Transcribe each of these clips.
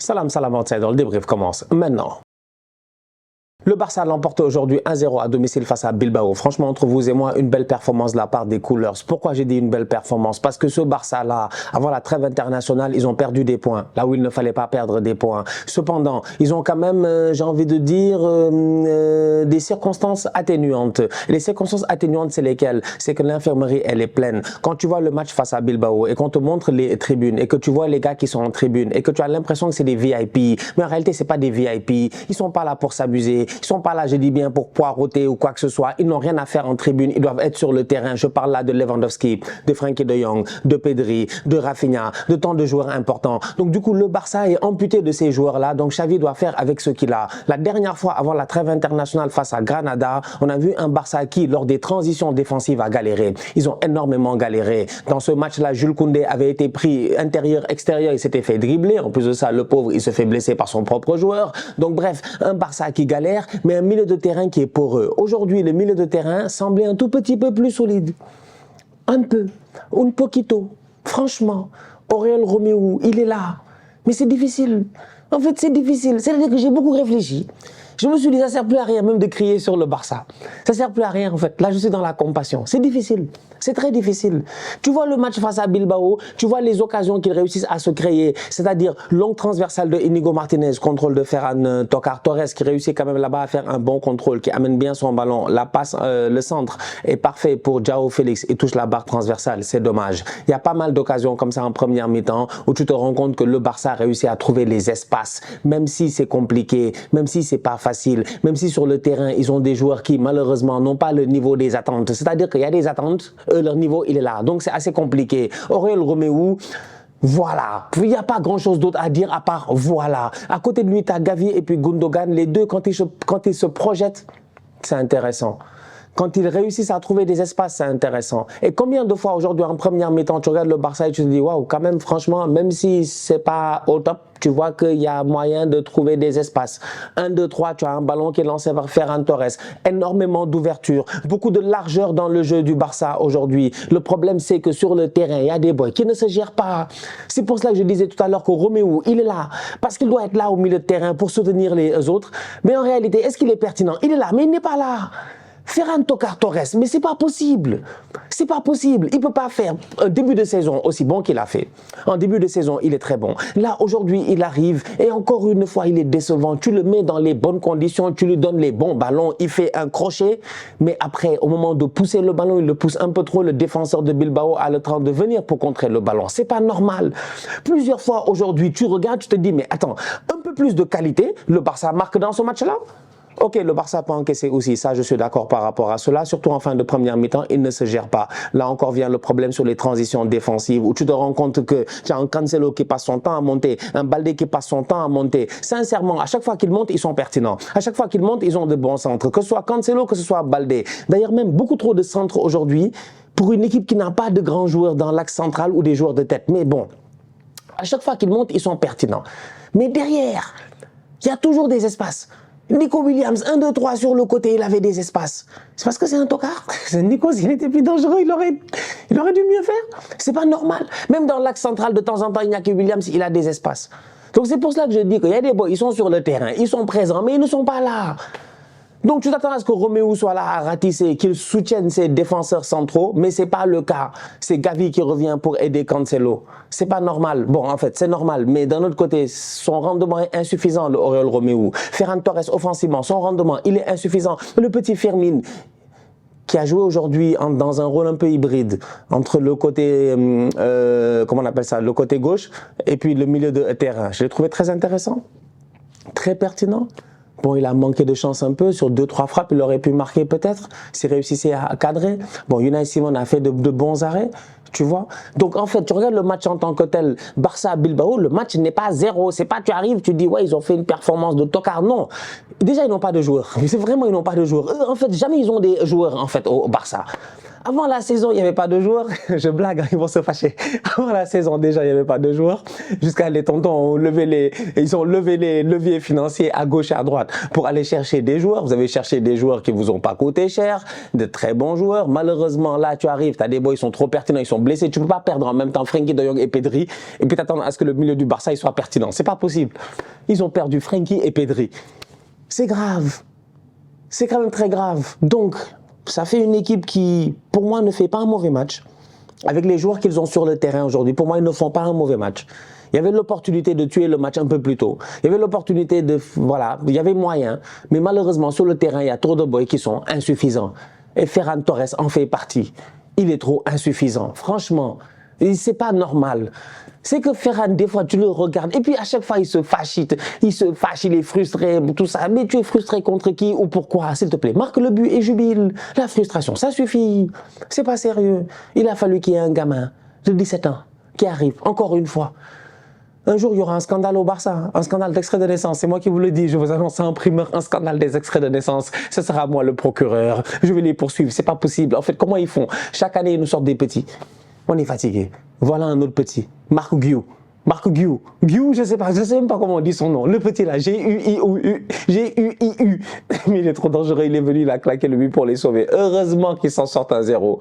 Salam, salam, outsider. Le débrief commence maintenant. Le Barça l'emporte aujourd'hui 1-0 à domicile face à Bilbao. Franchement, entre vous et moi, une belle performance de la part des Coolers. Pourquoi j'ai dit une belle performance? Parce que ce Barça-là, avant la trêve internationale, ils ont perdu des points, là où il ne fallait pas perdre des points. Cependant, ils ont quand même, j'ai envie de dire, des circonstances atténuantes. Les circonstances atténuantes, c'est lesquelles? C'est que l'infirmerie, elle est pleine. Quand tu vois le match face à Bilbao et qu'on te montre les tribunes et que tu vois les gars qui sont en tribune et que tu as l'impression que c'est des VIP, mais en réalité, c'est pas des VIP. Ils sont pas là pour s'abuser. Ils sont pas là, je dis bien, pour poireauter ou quoi que ce soit. Ils n'ont rien à faire en tribune. Ils doivent être sur le terrain. Je parle là de Lewandowski, de Frenkie de Jong, de Pedri, de Rafinha, de tant de joueurs importants. Donc du coup, le Barça est amputé de ces joueurs-là. Donc Xavi doit faire avec ce qu'il a. La dernière fois, avant la trêve internationale face à Granada, on a vu un Barça qui, lors des transitions défensives, a galéré. Ils ont énormément galéré. Dans ce match-là, Jules Koundé avait été pris intérieur-extérieur. Il s'était fait dribbler. En plus de ça, le pauvre, il se fait blesser par son propre joueur. Donc bref, un Barça qui galère, mais un milieu de terrain qui est poreux. Aujourd'hui, le milieu de terrain semblait un tout petit peu plus solide. Un peu. Un poquito. Franchement, Oriol Romeu, il est là. Mais c'est difficile. En fait, c'est difficile. C'est-à-dire que j'ai beaucoup réfléchi. Je me suis dit, ça ne sert plus à rien même de crier sur le Barça. Ça ne sert plus à rien en fait. Là, je suis dans la compassion. C'est difficile. C'est très difficile. Tu vois le match face à Bilbao, tu vois les occasions qu'ils réussissent à se créer, c'est-à-dire longue transversale de Inigo Martinez, contrôle de Ferran Torres qui réussit quand même là-bas à faire un bon contrôle, qui amène bien son ballon. La passe, le centre est parfait pour João Félix. Il touche la barre transversale. C'est dommage. Il y a pas mal d'occasions comme ça en première mi-temps où tu te rends compte que le Barça réussit à trouver les espaces, même si c'est compliqué, même si c'est pas facile, même si sur le terrain, ils ont des joueurs qui malheureusement n'ont pas le niveau des attentes. C'est-à-dire qu'il y a des attentes, leur niveau, il est là. Donc, c'est assez compliqué. Oriol Romeu, voilà. Il n'y a pas grand-chose d'autre à dire à part voilà. À côté de lui, tu as Gavi et puis Gundogan. Les deux, quand ils se projettent, c'est intéressant. Quand ils réussissent à trouver des espaces, c'est intéressant. Et combien de fois aujourd'hui, en première mi-temps, tu regardes le Barça et tu te dis, waouh, quand même, franchement, même si c'est pas au top, tu vois qu'il y a moyen de trouver des espaces. 1, 2, 3, tu as un ballon qui est lancé vers Ferran Torres. Énormément d'ouverture, beaucoup de largeur dans le jeu du Barça aujourd'hui. Le problème, c'est que sur le terrain, il y a des boys qui ne se gèrent pas. C'est pour cela que je disais tout à l'heure que Romeu, il est là. Parce qu'il doit être là au milieu de terrain pour soutenir les autres. Mais en réalité, est-ce qu'il est pertinent? Il est là, mais il n'est pas là. Ferran Torres, mais c'est pas possible. C'est pas possible. Il peut pas faire un début de saison aussi bon qu'il a fait. En début de saison, il est très bon. Là, aujourd'hui, il arrive et encore une fois, il est décevant. Tu le mets dans les bonnes conditions, tu lui donnes les bons ballons, il fait un crochet, mais après, au moment de pousser le ballon, il le pousse un peu trop. Le défenseur de Bilbao a le temps de venir pour contrer le ballon. C'est pas normal. Plusieurs fois aujourd'hui, tu regardes, tu te dis, mais attends, un peu plus de qualité, le Barça marque dans ce match-là. Ok, le Barça peut encaisser aussi, ça je suis d'accord par rapport à cela, surtout en fin de première mi-temps, il ne se gère pas. Là encore vient le problème sur les transitions défensives où tu te rends compte que tu as un Cancelo qui passe son temps à monter, un Baldé qui passe son temps à monter. Sincèrement, à chaque fois qu'ils montent, ils sont pertinents. À chaque fois qu'ils montent, ils ont de bons centres, que ce soit Cancelo, que ce soit Baldé. D'ailleurs même beaucoup trop de centres aujourd'hui pour une équipe qui n'a pas de grands joueurs dans l'axe central ou des joueurs de tête. Mais bon, à chaque fois qu'ils montent, ils sont pertinents. Mais derrière, il y a toujours des espaces. Nico Williams, 1, 2, 3 sur le côté, il avait des espaces. C'est parce que c'est un tocard. Nico, s'il était plus dangereux, il aurait dû mieux faire. C'est pas normal. Même dans l'axe central, de temps en temps, Iñaki Williams, il a des espaces. Donc c'est pour cela que je dis qu'il y a des boys, ils sont sur le terrain, ils sont présents, mais ils ne sont pas là. Donc tu t'attends à ce que Romeu soit là à ratisser, qu'il soutienne ses défenseurs centraux, mais c'est pas le cas. C'est Gavi qui revient pour aider Cancelo. C'est pas normal. Bon, en fait, c'est normal, mais d'un autre côté, son rendement est insuffisant, le Oriol Romeu. Ferran Torres, offensivement, son rendement, il est insuffisant. Le petit Firmin, qui a joué aujourd'hui dans un rôle un peu hybride entre le côté, comment on appelle ça, le côté gauche et puis le milieu de terrain. Je l'ai trouvé très intéressant, très pertinent. Bon, il a manqué de chance un peu. Sur 2-3 frappes, il aurait pu marquer peut-être s'il réussissait à cadrer. Bon, Unai Simon a fait de bons arrêts, tu vois. Donc, en fait, tu regardes le match en tant que tel, Barça-Bilbao, le match n'est pas 0. C'est pas, tu arrives, tu dis, ouais, ils ont fait une performance de tocard. Non. Déjà, ils n'ont pas de joueurs. C'est vraiment, ils n'ont pas de joueurs. Eux, en fait, jamais ils ont des joueurs, en fait, au Barça. Avant la saison, il n'y avait pas de joueurs. Je blague, hein, ils vont se fâcher. Avant la saison, déjà, il n'y avait pas de joueurs. Jusqu'à les tontons ont levé ils ont levé les leviers financiers à gauche et à droite pour aller chercher des joueurs. Vous avez cherché des joueurs qui vous ont pas coûté cher, de très bons joueurs. Malheureusement, là, tu arrives, tu as des boys, ils sont trop pertinents, ils sont blessés. Tu peux pas perdre en même temps Frenkie de Jong et Pedri et puis t'attendre à ce que le milieu du Barça il soit pertinent. C'est pas possible. Ils ont perdu Frenkie et Pedri. C'est grave. C'est quand même très grave. Donc, ça fait une équipe qui, pour moi, ne fait pas un mauvais match. Avec les joueurs qu'ils ont sur le terrain aujourd'hui, pour moi, ils ne font pas un mauvais match. Il y avait l'opportunité de tuer le match un peu plus tôt. Il y avait l'opportunité de... Voilà, il y avait moyen. Mais malheureusement, sur le terrain, il y a trop de boys qui sont insuffisants. Et Ferran Torres en fait partie. Il est trop insuffisant. Franchement, c'est pas normal. C'est que Ferran, des fois, tu le regardes et puis à chaque fois, il se fâche, il est frustré, tout ça. Mais tu es frustré contre qui ou pourquoi? S'il te plaît, marque le but et jubile. La frustration, ça suffit. C'est pas sérieux. Il a fallu qu'il y ait un gamin de 17 ans qui arrive, encore une fois. Un jour, il y aura un scandale au Barça, un scandale d'extrait de naissance. C'est moi qui vous le dis, je vous annonce en primeur un scandale des extraits de naissance. Ce sera moi le procureur. Je vais les poursuivre, c'est pas possible. En fait, comment ils font? Chaque année, ils nous sortent des petits. On est fatigué. Voilà un autre petit. Marc Guiu. Marc Guiu. Guiu, je sais même pas comment on dit son nom. Le petit là, G-U-I-U. G-U-I-U. Mais il est trop dangereux, il est venu, il a claqué le but pour les sauver. Heureusement qu'ils s'en sortent à 0.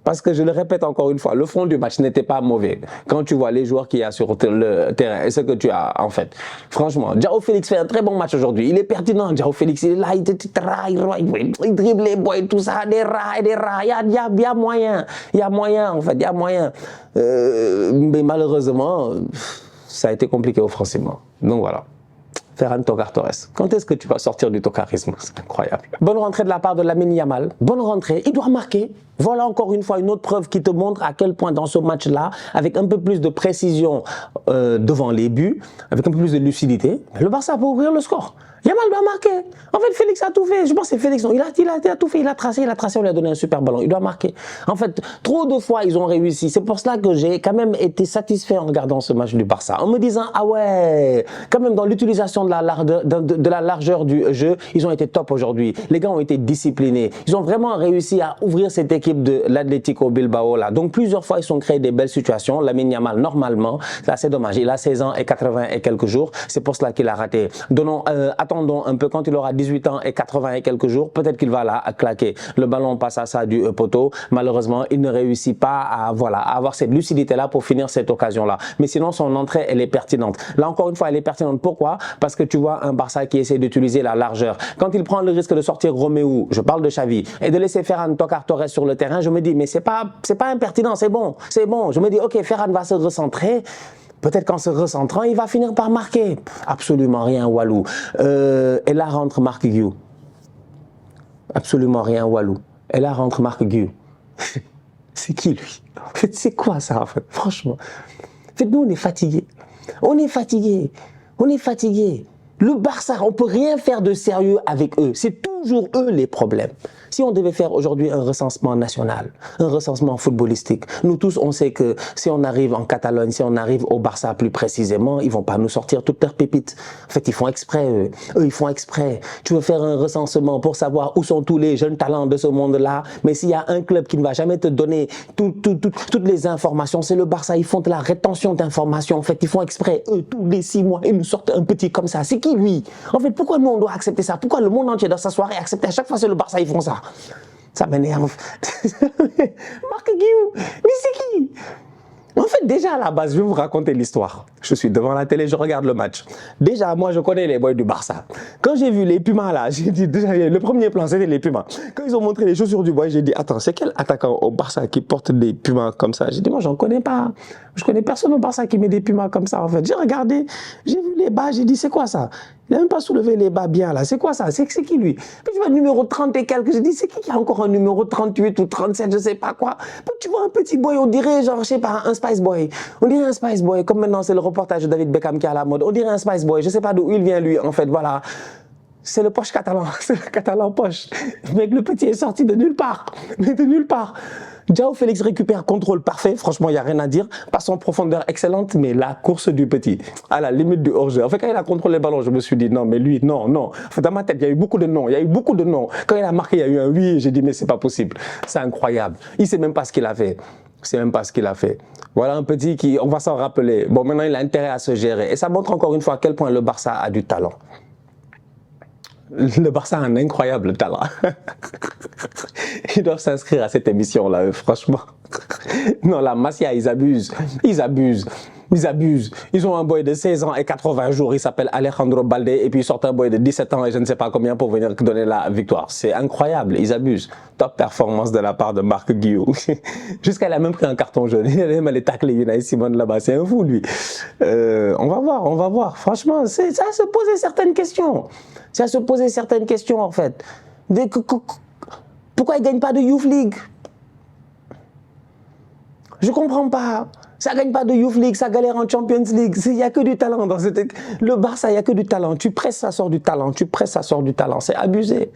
Parce que je le répète encore une fois, le fond du match n'était pas mauvais. Quand tu vois les joueurs qu'il y a sur le terrain et ce que tu as en fait. Franchement, João Félix fait un très bon match aujourd'hui. Il est pertinent, João Félix. Il est là, il dribble les boys, tout ça, des rats et des rats. Il y a moyen. Il y a moyen, en fait, il y a moyen. Mais malheureusement, ça a été compliqué offensivement. Donc voilà. Ferran Torres. Quand est-ce que tu vas sortir du tocarisme? C'est incroyable. Bonne rentrée de la part de Lamine Yamal. Bonne rentrée. Il doit marquer. Voilà encore une fois une autre preuve qui te montre à quel point dans ce match-là, avec un peu plus de précision devant les buts, avec un peu plus de lucidité, le Barça peut ouvrir le score. Yamal doit marquer. En fait, Félix a tout fait. Je pense que c'est Félix. Non, il a tout fait. Il a tracé, on lui a donné un super ballon. Il doit marquer. En fait, trop de fois, ils ont réussi. C'est pour cela que j'ai quand même été satisfait en regardant ce match du Barça. En me disant, ah ouais, quand même dans l'utilisation de la largeur du jeu, ils ont été top aujourd'hui. Les gars ont été disciplinés. Ils ont vraiment réussi à ouvrir cette équipe de l'Atlético Bilbao là. Donc, plusieurs fois, ils sont créés des belles situations. Lamine Yamal, normalement, c'est assez dommage. Il a 16 ans et 80 et quelques jours. C'est pour cela qu'il a raté. Attendons un peu quand il aura 18 ans et 80 et quelques jours, peut-être qu'il va là claquer. Le ballon passe à ça du poteau. Malheureusement, il ne réussit pas à avoir cette lucidité-là pour finir cette occasion-là. Mais sinon, son entrée, elle est pertinente. Là, encore une fois, elle est pertinente. Pourquoi? Parce que tu vois un Barça qui essaie d'utiliser la largeur. Quand il prend le risque de sortir Roméo, je parle de Xavi, et de laisser Ferran Torres sur le terrain, je me dis, mais c'est pas impertinent, c'est bon. Je me dis, ok, Ferran va se recentrer. Peut-être qu'en se recentrant, il va finir par marquer. Absolument rien, Walou. Et là rentre Marc Guiu. Absolument rien, Walou. Et là rentre Marc Guiu. C'est qui lui? En fait, c'est quoi ça en fait? Franchement. En fait, nous, on est fatigués. On est fatigués. On est fatigués. Le Barça, on ne peut rien faire de sérieux avec eux. C'est toujours eux les problèmes. Si on devait faire aujourd'hui un recensement national, un recensement footballistique, nous tous, on sait que si on arrive en Catalogne, si on arrive au Barça plus précisément, ils vont pas nous sortir toutes leurs pépites. En fait, ils font exprès, eux. Eux, ils font exprès. Tu veux faire un recensement pour savoir où sont tous les jeunes talents de ce monde-là, mais s'il y a un club qui ne va jamais te donner toutes les informations, c'est le Barça. Ils font de la rétention d'informations. En fait, ils font exprès. Eux, tous les 6 mois, ils nous sortent un petit comme ça. C'est qui, lui? En fait, pourquoi nous, on doit accepter ça? Pourquoi le monde entier doit s'asseoir et accepter? À chaque fois, c'est le Barça, ils font ça. Ça m'énerve. Marc Guiu, mais c'est qui? En fait, déjà à la base, je vais vous raconter l'histoire. Je suis devant la télé, je regarde le match. Déjà, moi, je connais les boys du Barça. Quand j'ai vu les Pumas là, j'ai dit, déjà, le premier plan, c'était les Pumas. Quand ils ont montré les chaussures du boy, j'ai dit, attends, c'est quel attaquant au Barça qui porte des Pumas comme ça? J'ai dit, moi, j'en connais pas. Je connais personne au Barça qui met des Pumas comme ça, en fait. J'ai regardé, j'ai vu les bas, j'ai dit, c'est quoi ça? Il n'a même pas soulevé les bas bien là. C'est quoi ça? C'est qui lui? Puis tu vois numéro 30 et quelques. J'ai dit, c'est qui a encore un numéro 38 ou 37, je sais pas quoi. Puis tu vois un petit boy, on dirait genre, je sais pas, un Spice Boy. On dirait un Spice Boy, comme maintenant c'est le reportage de David Beckham qui est à la mode. On dirait un Spice Boy, je sais pas d'où il vient lui, en fait, voilà. C'est le poche catalan, c'est le catalan poche. Mec, le petit est sorti de nulle part, mais de nulle part. João Félix récupère, contrôle parfait, franchement, il n'y a rien à dire. Passe en profondeur excellente, mais la course du petit, à la limite du hors-jeu. En fait, quand il a contrôlé le ballon, je me suis dit, non, mais lui, non, non. En fait, dans ma tête, il y a eu beaucoup de non, il y a eu beaucoup de non. Quand il a marqué, il y a eu un oui, j'ai dit, mais c'est pas possible. C'est incroyable. Il ne sait même pas ce qu'il a fait. C'est même pas ce qu'il a fait. Voilà un petit qui, on va s'en rappeler. Bon, maintenant, il a intérêt à se gérer. Et ça montre encore une fois à quel point le Barça a du talent. Le Barça a un incroyable talent. Ils doivent s'inscrire à cette émission-là, franchement. Non, la Masia, ils abusent. Ils abusent. Ils abusent. Ils ont un boy de 16 ans et 80 jours, il s'appelle Alejandro Balde, et puis ils sortent un boy de 17 ans et je ne sais pas combien pour venir donner la victoire. C'est incroyable, ils abusent. Top performance de la part de Marc Guiu. Jusqu'à il a même pris un carton jaune. Il a même allé tacler Unai Simon là-bas. C'est un fou, lui. On va voir, on va voir. Franchement, c'est à se poser certaines questions. C'est à se poser certaines questions, en fait. Pourquoi ils ne gagnent pas de Youth League? Je ne comprends pas. Ça ne gagne pas de Youth League, ça galère en Champions League. Il n'y a que du talent dans cette... Le Barça, il n'y a que du talent. Tu presses, ça sort du talent. Tu presses, ça sort du talent. C'est abusé.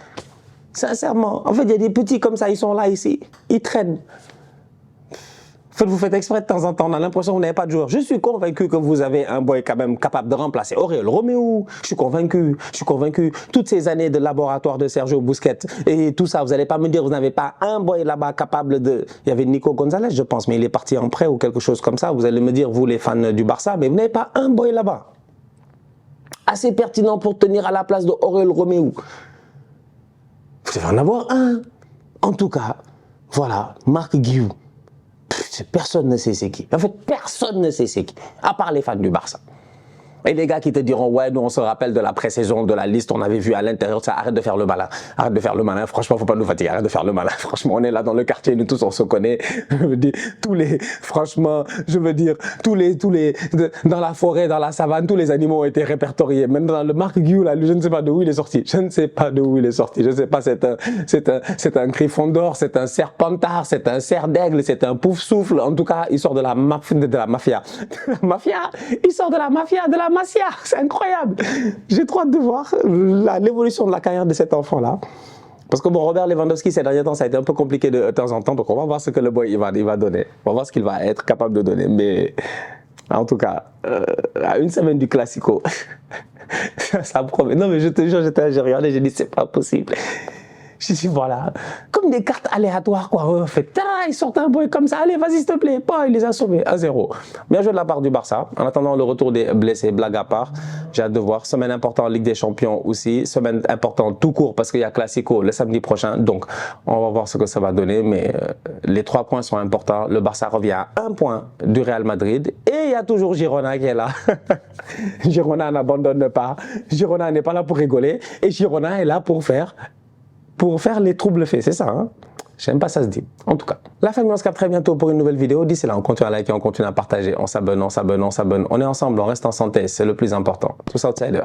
Sincèrement. En fait, il y a des petits comme ça, ils sont là, ici. Ils traînent. Vous faites exprès de temps en temps, on a l'impression que vous n'avez pas de joueur. Je suis convaincu que vous avez un boy quand même capable de remplacer Oriol Romeu. Je suis convaincu, je suis convaincu. Toutes ces années de laboratoire de Sergio Busquets et tout ça, vous n'allez pas me dire que vous n'avez pas un boy là-bas capable de... Il y avait Nico Gonzalez, je pense, mais il est parti en prêt ou quelque chose comme ça. Vous allez me dire, vous les fans du Barça, mais vous n'avez pas un boy là-bas assez pertinent pour tenir à la place de Oriol Romeu. Vous devez en avoir un. En tout cas, voilà, Marc Guiu. Personne ne sait c'est qui. En fait, personne ne sait c'est qui, à part les fans du Barça. Et les gars qui te diront, ouais, nous on se rappelle de la pré-saison, de la liste, on avait vu à l'intérieur, ça, arrête de faire le malin. Arrête de faire le malin, franchement, faut pas nous fatiguer, arrête de faire le malin. Franchement, on est là dans le quartier, nous tous on se connaît. Je veux dire, franchement, je veux dire, dans la forêt, dans la savane, tous les animaux ont été répertoriés. Même dans le Marc Guiu, là, je ne sais pas de où il est sorti. Je ne sais pas de où il est sorti. Je ne sais pas, c'est un griffon d'or, c'est un serpentard, c'est un cerf d'aigle, c'est un pouf souffle. En tout cas, il sort de la mafia. De la mafia. Il sort de la mafia, de la Masia, c'est incroyable. J'ai trop hâte de voir l'évolution de la carrière de cet enfant-là. Parce que bon, Robert Lewandowski, ces derniers temps, ça a été un peu compliqué de temps en temps. Donc on va voir ce que le boy il va donner. On va voir ce qu'il va être capable de donner. Mais en tout cas, à une semaine du Classico, ça promet. Non mais je te jure, j'ai regardé, j'ai dit c'est pas possible. Je dis voilà, comme des cartes aléatoires quoi, en fait, ils sortent un boy comme ça, allez vas-y s'il te plaît, pas, il les a sauvés, 1-0. Bien joué de la part du Barça, en attendant le retour des blessés, blague à part, j'ai hâte de voir, semaine importante en Ligue des Champions aussi, semaine importante tout court parce qu'il y a Classico le samedi prochain, donc on va voir ce que ça va donner, mais les 3 points sont importants, le Barça revient à 1 point du Real Madrid, et il y a toujours Girona qui est là, Girona n'abandonne pas, Girona n'est pas là pour rigoler, et Girona est là pour faire les troubles faits, c'est ça, hein? J'aime pas ça se dit. En tout cas, la famille, on se capte très bientôt pour une nouvelle vidéo. D'ici là, on continue à liker, on continue à partager, on s'abonne, on est ensemble, on reste en santé, c'est le plus important. Tous outsiders.